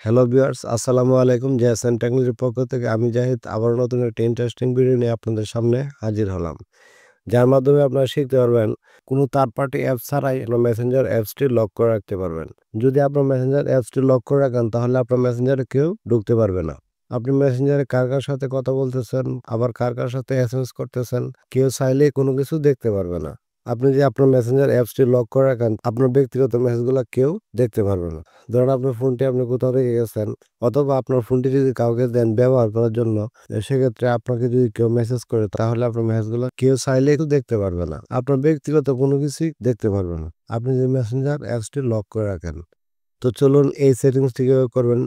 Hello viewers, আসসালামু আলাইকুম। জেএসএন টেকনোলজির পক্ষ থেকে আমি জাহিদ আবারও নতুন একটা ইন্টারেস্টিং ভিডিও নিয়ে আপনাদের সামনে হাজির হলাম। যার মাধ্যমে আপনারা শিখতে পারবেন কোনো থার্ড পার্টি অ্যাপস ছাড়াই আপনার মেসেঞ্জার অ্যাপসটি লক করে রাখতে পারবেন। যদি আপনার মেসেঞ্জার অ্যাপসটি লক করে রাখেন তাহলে আপনার মেসেঞ্জারে কেউ ঢুকতে পারবে না। আপনি মেসেঞ্জারে কার সাথে কথা বলতেছেন, আবার কার সাথে এসএমএস করতেছেন, কেউ চাইলেই কোনো কিছু দেখতে পারবে না। আপনি যে আপনার মেসেঞ্জার অ্যাপসটি লক করে রাখেন, আপনার ব্যক্তিগত মেসেজগুলো কেউ দেখতে পারবে না। ধরুন আপনার ফোনটি আপনি কোথাও রেখে গেছেন অথবা আপনার ফোনটি যদি কাউকে দেন ব্যবহার করার জন্য, সেক্ষেত্রে আপনাকে যদি কেউ মেসেজ করে তাহলে আপনার মেসেজগুলো কেউ চাইলে একটু দেখতে পারবে না। আপনার ব্যক্তিগত কোনো কিছুই দেখতে পারবে না। আপনি যে মেসেঞ্জার অ্যাপসটি লক করে রাখেন। তো চলুন এই সেটিংসটি কিভাবে করবেন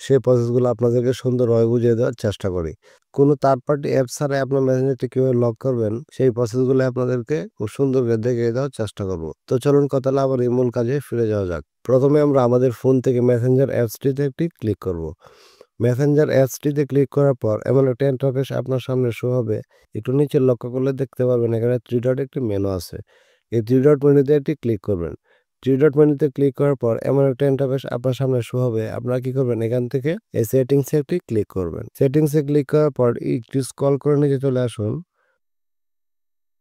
সেই প্রসেসগুলো আপনাদেরকে সুন্দরভাবে বুঝিয়ে দেওয়ার চেষ্টা করি। কোনো থার্ড পার্টি অ্যাপ ছাড়াই আপনার মেসেঞ্জারটি কিভাবে লক করবেন সেই প্রসেসগুলো আপনাদেরকে খুব সুন্দর করে দেখিয়ে দেওয়ার চেষ্টা করব। তো চলুন কথা না আবার এই মূল কাজে ফিরে যাওয়া যাক। প্রথমে আমরা আমাদের ফোন থেকে মেসেঞ্জার অ্যাপসটিতে একটি ক্লিক করব। মেসেঞ্জার অ্যাপসটিতে ক্লিক করার পর এমন একটা ইন্টারফেস আপনার সামনে শো হবে। একটু নিচে লক্ষ্য করলে দেখতে পাবেন এখানে 3 ডট একটি মেনু আছে। এই 3 ডট মেনুতে একটি ক্লিক করবেন। 3 ডট মেনুতে ক্লিক করার পর এমন একটা ইন্টারফেস আপনার সামনে শো হবে। আপনারা কি করবেন, এখান থেকে এই সেটিংসে একটি ক্লিক করবেন। সেটিংসে ক্লিক করার পর একটু স্ক্রল করে নিচে চলে আসুন।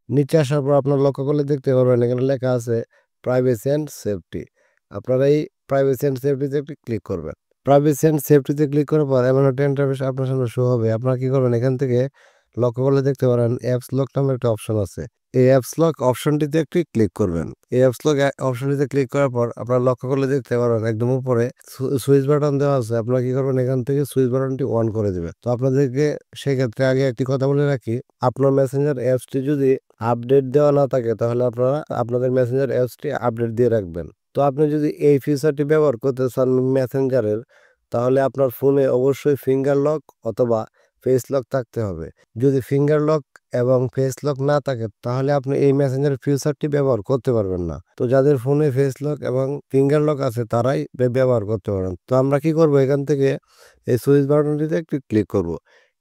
নিচে আসার পর আপনার লক্ষ্য করলে দেখতে পারবেন এখানে লেখা আছে প্রাইভেসি অ্যান্ড সেফটি। আপনারা এই প্রাইভেসি অ্যান্ড সেফটিতে একটি ক্লিক করবেন। প্রাইভেসি অ্যান্ড সেফটিতে ক্লিক করার পর এমন একটা ইন্টারফেস আপনার সামনে শো হবে। আপনারা কি করবেন, এখান থেকে লক্ষ্য করলে দেখতে পারেন অ্যাপস লক নামের একটা অপশন আছে। এই অ্যাপস লক অপশনটিতে একটি ক্লিক করবেন। এই অ্যাপস লক অপশনটিতে ক্লিক করার পর আপনারা লক্ষ্য করলে দেখতে পারবেন একদম উপরে সুইচ বাটন দেওয়া আছে। আপনারা কি করবেন, এখান থেকে সুইচ বাটনটি অন করে দিবেন। তো আপনাদেরকে সেক্ষেত্রে আগে একটি কথা বলে রাখি, আপনার মেসেঞ্জার অ্যাপসটি যদি আপডেট দেওয়া না থাকে তাহলে আপনারা আপনাদের মেসেঞ্জার অ্যাপসটি আপডেট দিয়ে রাখবেন। তো আপনি যদি এই ফিচারটি ব্যবহার করতে চান মেসেঞ্জারের, তাহলে আপনার ফোনে অবশ্যই ফিঙ্গার লক অথবা ফেস লক থাকতে হবে। যদি ফিঙ্গার লক এবং ফেস লক না থাকে তাহলে আপনি এই মেসেঞ্জার ফিচারটি ব্যবহার করতে পারবেন না। তো যাদের ফোনে ফেস লক এবং ফিঙ্গার লক আছে তারাই ব্যবহার করতে পারেন। তো আমরা কি করব, এখান থেকে এই সুইচ বাটনটিতে একটু ক্লিক করব।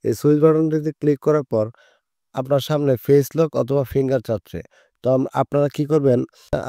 এই সুইচ বাটনটিতে ক্লিক করার পর আপনার সামনে ফেস লক অথবা ফিঙ্গার চাচ্ছে। তো আপনারা কি করবেন,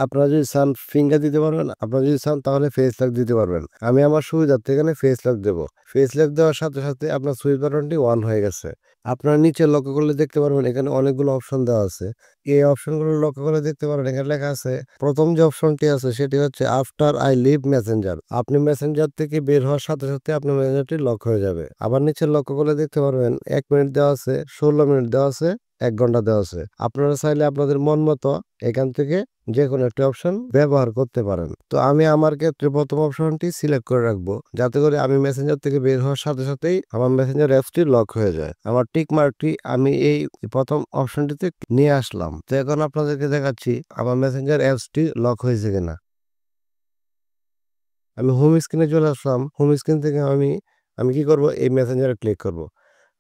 আপনারা যদি চান ফিঙ্গার দিতে পারবেন, আপনারা যদি চান তাহলে ফেস লক দিতে পারবেন। আমি আমার সুবিধার্থে এখানে ফেস লক দেব। ফেস লক দেওয়ার সাথে আপনার সুইচ বাটনটি অন হয়ে গেছে। আপনারা নিচে লক্ষ্য করলে দেখতে পারবেন এখানে অনেকগুলো অপশন দেওয়া আছে। এই অপশনগুলো লক্ষ্য করে দেখতে পারেন এখানে লেখা আছে, প্রথম যে অপশনটি আছে সেটি হচ্ছে আফটার আই লিভ মেসেঞ্জার। আপনি মেসেঞ্জার থেকে বের হওয়ার সাথে আপনার মেসেঞ্জারটি লক হয়ে যাবে। আবার নিচে লক্ষ্য করলে দেখতে পারবেন 1 মিনিট দেওয়া আছে, 16 মিনিট দেওয়া আছে, 1 ঘন্টা দেওয়া আছে। আপনারা চাইলে আপনাদের মন মতো এখান থেকে যে কোনো একটা অপশন ব্যবহার করতে পারেন। তো আমি আমার ক্ষেত্রে প্রথম অপশনটি সিলেক্ট করে রাখবো, যাতে করে আমি মেসেঞ্জার থেকে বের হওয়ার সাথেই আমার মেসেঞ্জার অ্যাপসটি লক হয়ে যায়। আমার টিক মার্কটি আমি এই প্রথম অপশনটিতে নিয়ে আসলাম। তো এখন আপনাদেরকে দেখাচ্ছি আমার মেসেঞ্জার অ্যাপসটি লক হয়েছে কিনা। আমি হোম স্ক্রিনে চলে আসলাম। হোম স্ক্রিন থেকে আমি কি করব, এই মেসেঞ্জারে ক্লিক করব।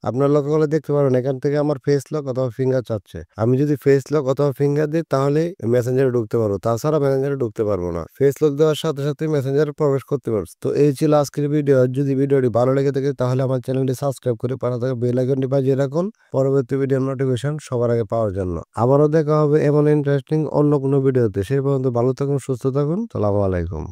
আপনারা লক্ষ্য করলে দেখতে পারেন এখান থেকে আমার ফেস লক অথবা ফিঙ্গার চাচ্ছে। আমি যদি ফেস লক অথবা ফিঙ্গার দিই তাহলে মেসেঞ্জারে ঢুকতে পারবো, তাছাড়া মেসেঞ্জারে ঢুকতে পারবো না। ফেস লক দেওয়ার সাথে মেসেঞ্জারে প্রবেশ করতে পারবো। তো এই ছিল আজকের ভিডিও। যদি ভিডিওটি ভালো লেগে থাকে তাহলে আমার চ্যানেলটি সাবস্ক্রাইব করে পাশে থাকা বেল আইকনটি বাজিয়ে রাখুন পরবর্তী ভিডিওর নোটিফিকেশন সবার আগে পাওয়ার জন্য। আবারও দেখা হবে এমন ইন্টারেস্টিং অন্য কোনো ভিডিওতে। সেই পর্যন্ত ভালো থাকুন, সুস্থ থাকুন। আসসালামু আলাইকুম।